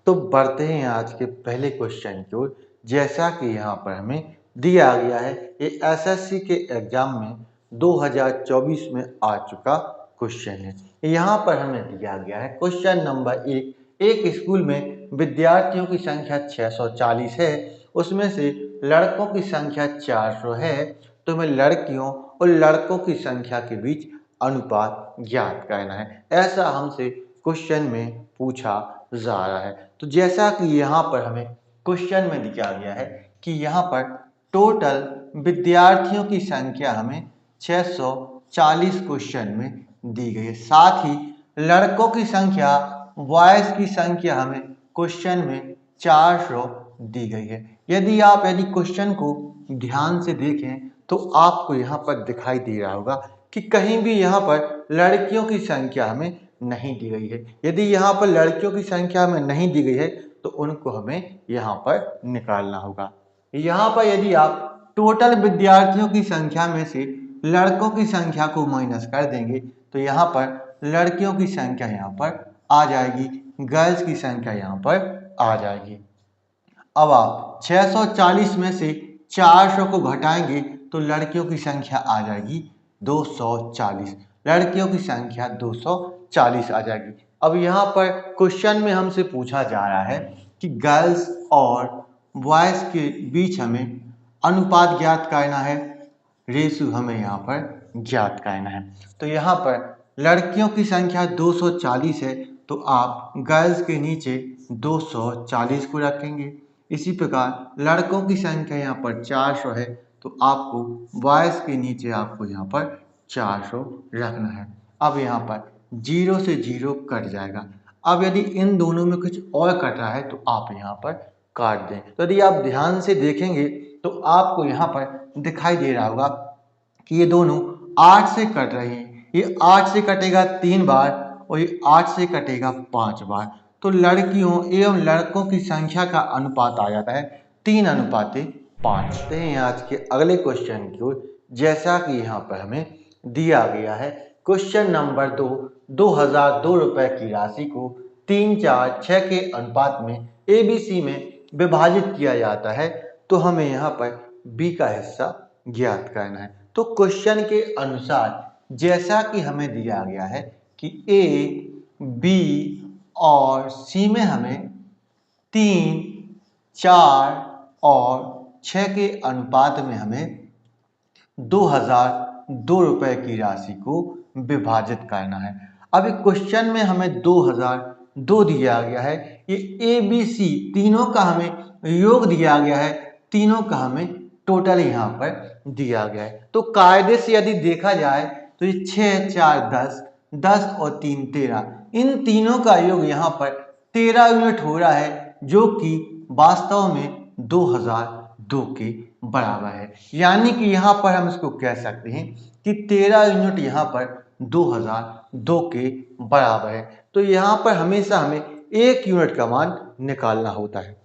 तो बढ़ते हैं आज के पहले क्वेश्चन की ओर। जैसा कि यहाँ पर हमें दिया गया है, ये एसएससी के एग्जाम में 2024 में आ चुका क्वेश्चन है। यहाँ पर हमें दिया गया है क्वेश्चन नंबर एक स्कूल में विद्यार्थियों की संख्या 640 है, उसमें से लड़कों की संख्या 400 है, तो हमें लड़कियों और लड़कों की संख्या के बीच अनुपात ज्ञात करना है। ऐसा हमसे क्वेश्चन में पूछा जा रहा है। तो जैसा कि यहाँ पर हमें क्वेश्चन में दिया गया है कि यहाँ पर टोटल विद्यार्थियों की संख्या हमें 640 क्वेश्चन में दी गई है, साथ ही लड़कों की संख्या बॉयज की संख्या हमें क्वेश्चन में 400 दी गई है। यदि क्वेश्चन को ध्यान से देखें तो आपको यहाँ पर दिखाई दे रहा होगा कि कहीं भी यहाँ पर लड़कियों की संख्या हमें नहीं दी गई है। यदि यहाँ पर लड़कियों की संख्या हमें नहीं दी गई है तो उनको हमें यहाँ पर निकालना होगा। यहाँ पर यदि आप टोटल विद्यार्थियों की संख्या में से लड़कों की संख्या को माइनस कर देंगे तो यहाँ पर लड़कियों की संख्या यहाँ पर आ जाएगी, गर्ल्स की संख्या यहाँ पर आ जाएगी। अब आप 640 में से 400 को घटाएंगे तो लड़कियों की संख्या आ जाएगी 240, लड़कियों की संख्या 240 आ जाएगी। अब यहाँ पर क्वेश्चन में हमसे पूछा जा रहा है कि गर्ल्स और बॉयज के बीच हमें अनुपात ज्ञात करना है, रेशो हमें यहाँ पर ज्ञात करना है। तो यहाँ पर लड़कियों की संख्या 240 है तो आप गर्ल्स के नीचे 240 को रखेंगे। इसी प्रकार लड़कों की संख्या यहाँ पर 400 है तो आपको बॉयज के नीचे आपको यहाँ पर 400 रखना है। अब यहाँ पर 0 से 0 कट जाएगा। अब यदि इन दोनों में कुछ और कट रहा है तो आप यहाँ पर काट दें। तो यदि आप ध्यान से देखेंगे तो आपको यहाँ पर दिखाई दे रहा होगा कि ये दोनों 8 से कट रहे हैं। ये 8 से कटेगा 3 बार और ये 8 से कटेगा 5 बार। तो लड़कियों एवं लड़कों की संख्या का अनुपात आ जाता है 3:5। हैं आज के अगले क्वेश्चन की ओर। जैसा कि यहाँ पर हमें दिया गया है क्वेश्चन नंबर 2002 रुपए की राशि को 3, 4, 6 के अनुपात में ABC में विभाजित किया जाता है, तो हमें यहाँ पर B का हिस्सा ज्ञात करना है। तो क्वेश्चन के अनुसार जैसा कि हमें दिया गया है कि A, B और C में हमें 3, 4 और 6 के अनुपात में हमें 2002 रुपए की राशि को विभाजित करना है। अभी क्वेश्चन में हमें 2002 दिया गया है, ये ABC तीनों का हमें योग दिया गया है, तीनों का हमें टोटल यहाँ पर दिया गया है। तो कायदे से यदि देखा जाए तो ये 6, 4, 10, 10 और 3, 13, इन तीनों का योग यहाँ पर 13 यूनिट हो रहा है, जो कि वास्तव में 2002 के बराबर है। यानी कि यहाँ पर हम इसको कह सकते हैं कि 13 यूनिट यहाँ पर 2002 के बराबर है। तो यहाँ पर हमेशा हमें 1 यूनिट का मान निकालना होता है।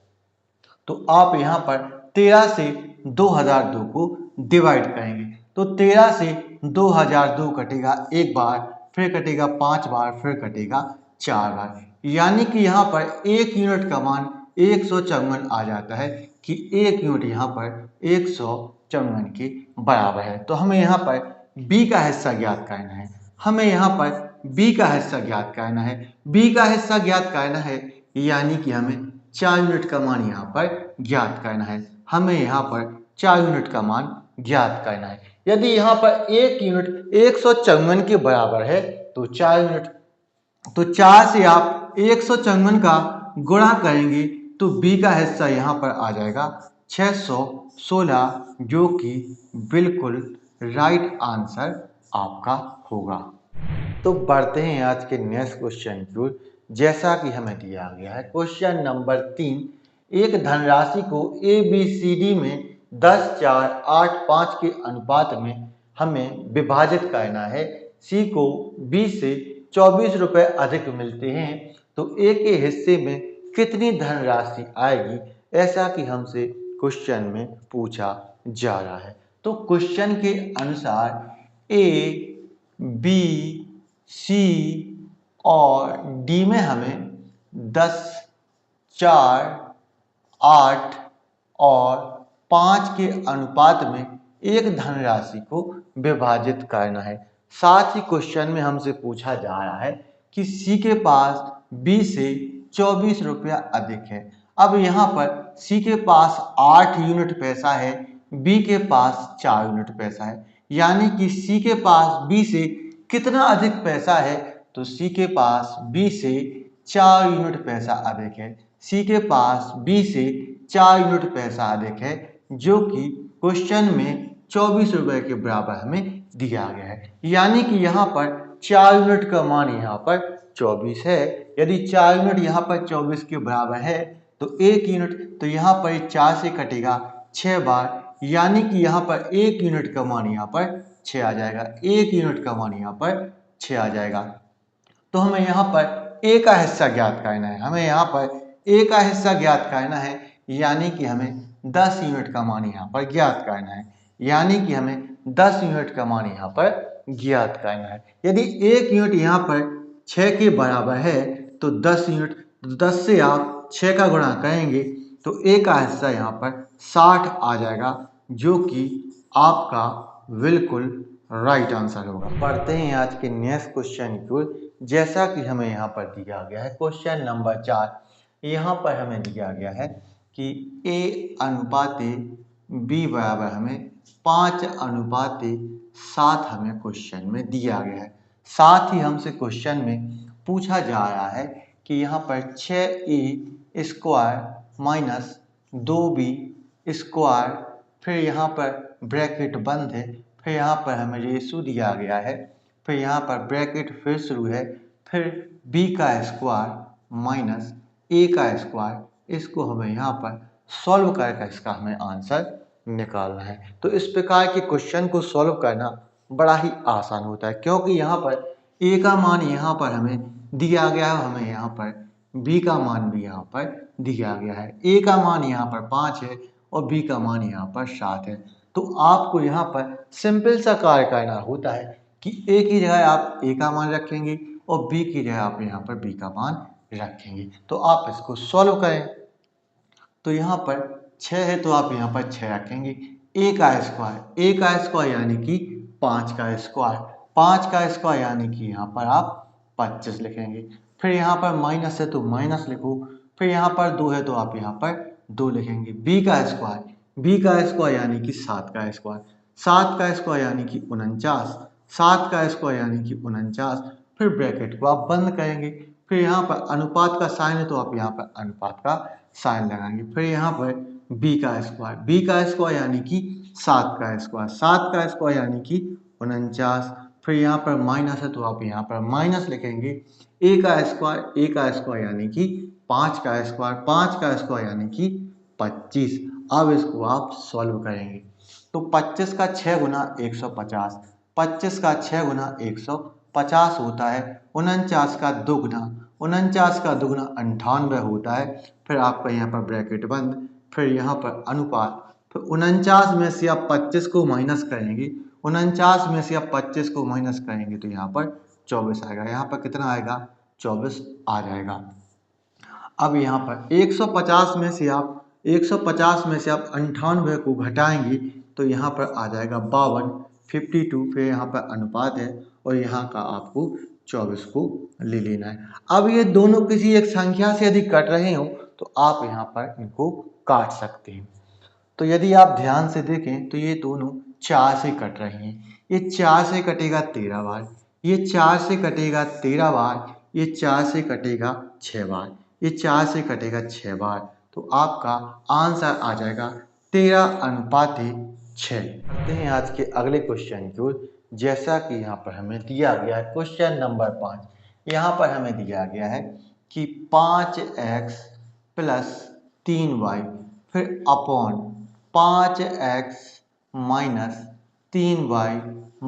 तो आप यहाँ पर 13 से 2002 को डिवाइड करेंगे तो 13 से 2002 कटेगा 1 बार, फिर कटेगा 5 बार, फिर कटेगा 4 बार। यानी कि यहाँ पर 1 यूनिट का मान 154 आ जाता है कि 1 यूनिट यहाँ पर 154 के बराबर है। तो हमें यहाँ पर B का हिस्सा ज्ञात करना है। हमें यहाँ पर B का हिस्सा ज्ञात करना है। B का हिस्सा ज्ञात करना है यानी कि हमें 4 यूनिट का मान यहाँ पर ज्ञात करना है। हमें यहाँ पर 4 यूनिट का मान ज्ञात करना है। यदि यहाँ पर 1 यूनिट 154 के बराबर है तो 4 यूनिट, तो 4 से आप 154 का गुणा करेंगे तो B का हिस्सा यहाँ पर आ जाएगा 616, जो कि बिल्कुल राइट आंसर आपका होगा। तो बढ़ते हैं आज के नेक्स्ट क्वेश्चन की ओर। जैसा कि हमें दिया गया है क्वेश्चन नंबर 3, एक धनराशि को ABCD में 10, 4, 8, 5 के अनुपात में हमें विभाजित करना है। C को B से 24 रुपए अधिक मिलते हैं तो A के हिस्से में कितनी धनराशि आएगी, ऐसा कि हमसे क्वेश्चन में पूछा जा रहा है। तो क्वेश्चन के अनुसार A, B, C और D में हमें 10, 4, 8 और 5 के अनुपात में एक धनराशि को विभाजित करना है। साथ ही क्वेश्चन में हमसे पूछा जा रहा है कि सी के पास बी से 24 रुपया अधिक है। अब यहाँ पर सी के पास 8 यूनिट पैसा है, बी के पास 4 यूनिट पैसा है, यानी कि सी के पास बी से कितना अधिक पैसा है, तो सी के पास बी से 4 यूनिट पैसा अधिक है। सी के पास बी से 4 यूनिट पैसा अधिक है, जो कि क्वेश्चन में 24 रुपए के बराबर हमें दिया गया है। यानी कि यहाँ पर 4 यूनिट का मान यहाँ पर 24 है। यदि 4 यूनिट यहाँ पर 24 के बराबर है तो 1 यूनिट, तो यहाँ पर 4 से कटेगा 6 बार, यानी कि यहाँ पर 1 यूनिट का मान यहाँ पर 6 आ जाएगा। 1 यूनिट का मान यहाँ पर 6 आ जाएगा। तो हमें यहाँ पर ए का हिस्सा ज्ञात करना है। हमें यहाँ पर ए का हिस्सा ज्ञात करना है, यानी कि हमें 10 यूनिट का मान यहाँ पर ज्ञात करना है। यानी कि हमें 10 यूनिट का मान यहाँ पर ज्ञात करना है। यदि 1 यूनिट यहाँ पर 6 के बराबर है तो 10 यूनिट, 10 से आप 6 का गुणा करेंगे तो ए का हिस्सा यहाँ पर 60 आ जाएगा, जो कि आपका बिल्कुल राइट आंसर होगा। पढ़ते हैं आज के नेक्स्ट क्वेश्चन को। जैसा कि हमें यहाँ पर दिया गया है क्वेश्चन नंबर 4। यहाँ पर हमें दिया गया है कि ए अनुपाते बी बराबर हमें 5 अनुपाते 7 हमें क्वेश्चन में दिया गया है। साथ ही हमसे क्वेश्चन में पूछा जा रहा है कि यहाँ पर 6a square minus 2b square, फिर यहाँ पर ब्रैकेट बंद है, फिर यहाँ पर हमें रेशो दिया गया है, फिर यहाँ पर ब्रैकेट फिर शुरू है, फिर b का स्क्वायर माइनस a का स्क्वायर, इसको हमें यहाँ पर सॉल्व करके इसका हमें आंसर निकालना है। तो इस प्रकार के क्वेश्चन को सॉल्व करना बड़ा ही आसान होता है, क्योंकि यहाँ पर a का मान यहाँ पर हमें दिया गया है, हमें यहाँ पर b का मान भी यहाँ पर दिया गया है। a का मान यहाँ पर 5 है और b का मान यहाँ पर 7 है। तो आपको यहाँ पर सिंपल सा कार्य करना होता है कि a की जगह आप a का मान रखेंगे और b की जगह आप यहाँ पर b का मान रखेंगे। तो आप इसको सॉल्व करें। तो यहाँ पर 6 है तो आप यहाँ पर 6 रखेंगे। a का स्क्वायर यानी कि 5 का स्क्वायर, 5 का स्क्वायर यानी कि यहाँ पर आप 25 लिखेंगे। फिर यहाँ पर माइनस है तो माइनस लिखो, फिर यहाँ पर 2 है तो आप यहाँ पर 2 लिखेंगे। b का स्क्वायर यानी कि 7 का स्क्वायर, 7 का स्क्वायर यानी कि 49, 7 का स्क्वायर यानी कि 49। फिर ब्रैकेट को आप बंद करेंगे, फिर यहाँ पर अनुपात का साइन है तो आप यहाँ पर अनुपात का साइन लगाएंगे। फिर यहाँ पर b का स्क्वायर यानी कि 7 का स्क्वायर, 7 का स्क्वायर यानी कि 49। फिर यहाँ पर माइनस है तो आप यहाँ पर माइनस लिखेंगे। a का स्क्वायर यानी कि 5 का स्क्वायर, 5 का स्क्वायर यानी कि 25। अब इसको आप सॉल्व करेंगे तो 25 का 6 गुना 150, 25 का 6 गुना 150 होता है। 49 का 2 गुना 98 होता है। फिर आपका यहाँ पर ब्रैकेट बंद, फिर यहाँ पर अनुपात, फिर 49 में से आप 25 को माइनस करेंगे, 49 में से आप 25 को माइनस करेंगे तो यहाँ पर 24 आएगा। यहाँ पर कितना आएगा? 24 आ जाएगा। अब यहाँ पर 150 में से आप 98 को घटाएंगे तो यहाँ पर आ जाएगा 52, 52। फिर यहाँ पर अनुपात है और यहाँ का आपको 24 को ले लेना है। अब ये दोनों किसी एक संख्या से यदि कट रहे हो तो आप यहाँ पर इनको काट सकते हैं। तो यदि आप ध्यान से देखें तो ये दोनों 4 से कट रहे हैं। ये 4 से कटेगा 13 बार, ये 4 से कटेगा 13 बार, ये 4 से कटेगा 6 बार, ये 4 से कटेगा 6 बार। तो आपका आंसर आ जाएगा 13:6। करते हैं आज के अगले क्वेश्चन की ओर। जैसा कि यहाँ पर हमें दिया गया है क्वेश्चन नंबर 5। यहाँ पर हमें दिया गया है कि 5x + 3y फिर अपॉन 5x - 3y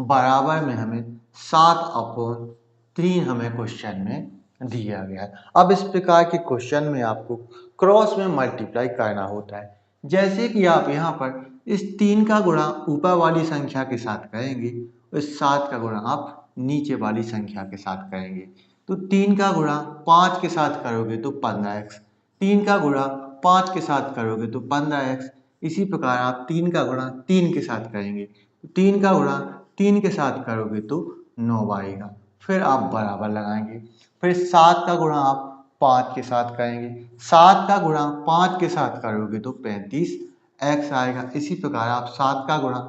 बराबर में हमें 7/3 हमें क्वेश्चन में दिया गया है। अब इस प्रकार के क्वेश्चन में आपको क्रॉस में मल्टीप्लाई करना होता है। जैसे कि आप यहाँ पर इस 3 का गुणा ऊपर वाली संख्या के साथ करेंगे, इस 7 का गुणा आप नीचे वाली संख्या के साथ करेंगे। तो 3 का गुणा 5 के साथ करोगे तो 15x, 3 का गुणा 5 के साथ करोगे तो 15x। इसी प्रकार आप 3 का गुणा 3 के साथ करेंगे, 3 का गुणा 3 के साथ करोगे तो 9 आएगा। फिर आप बराबर लगाएंगे, फिर 7 का गुणा आप 5 के साथ करेंगे, 7 का गुणा 5 के साथ करोगे तो 35x आएगा। इसी प्रकार आप 7 का गुणा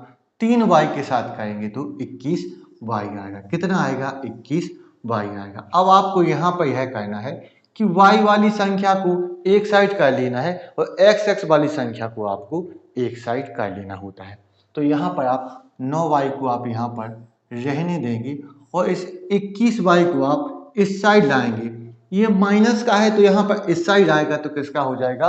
3y के साथ करेंगे तो 21y आएगा। कितना आएगा? 21y आएगा। अब आपको यहाँ पर यह करना है कि y वाली संख्या को एक साइड कर लेना है और x वाली संख्या को आपको एक साइड कर लेना होता है। तो यहाँ पर आप 9y को आप यहाँ पर रहने देंगे और इस 21y को आप इस साइड लाएंगे। ये माइनस का है तो यहाँ पर इस साइड आएगा तो किसका हो जाएगा?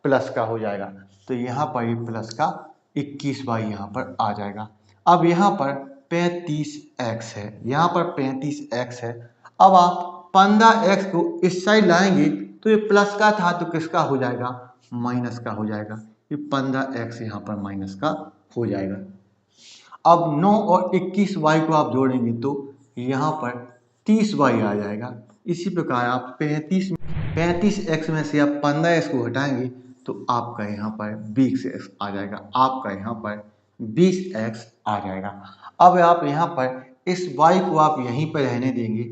प्लस का हो जाएगा। तो यहाँ पर ये प्लस का 21y यहाँ पर आ जाएगा। अब यहाँ पर 35x है, यहाँ पर 35x है। अब आप 15x को इस साइड लाएंगे तो ये प्लस का था तो किसका हो जाएगा? माइनस का हो जाएगा। ये 15x यहाँ पर माइनस का हो जाएगा। अब 9 और 21y को आप जोड़ेंगे तो यहाँ पर 30y आ जाएगा। इसी प्रकार आप 35x में से आप 15x को हटाएंगे तो आपका यहाँ पर 20x आ जाएगा। आपका यहाँ पर 20x आ जाएगा। अब आप यहाँ पर इस y को आप यहीं पर रहने देंगे,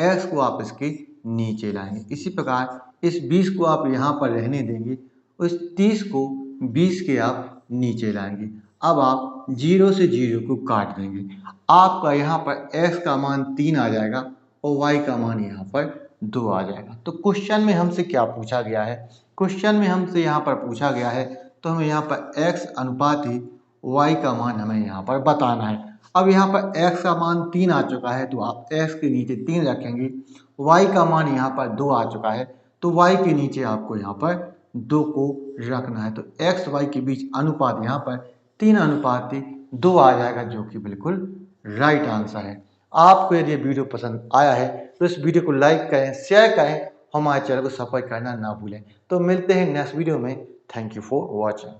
x को आप इसके नीचे लाएंगे। इसी प्रकार इस 20 को आप यहाँ पर रहने देंगे, उस 30 को 20 के आप नीचे लाएंगे। अब आप 0 से 0 को काट देंगे। आपका यहाँ पर x का मान 3 आ जाएगा और y का मान यहाँ पर 2 आ जाएगा। तो क्वेश्चन में हमसे क्या पूछा गया है? क्वेश्चन में हमसे यहाँ पर पूछा गया है तो हमें यहाँ पर x अनुपात ही y का मान हमें यहाँ पर बताना है। अब यहाँ पर x का मान 3 आ चुका है तो आप x के नीचे 3 रखेंगे। y का मान यहाँ पर 2 आ चुका है तो y के नीचे आपको यहाँ पर 2 को रखना है। तो x y के बीच अनुपात यहाँ पर 3:2 आ जाएगा, जो कि बिल्कुल राइट आंसर है। आपको यदि ये वीडियो पसंद आया है तो इस वीडियो को लाइक करें, शेयर करें, हमारे चैनल को सब्सक्राइब करना ना भूलें। तो मिलते हैं नेक्स्ट वीडियो में। Thank you for watching.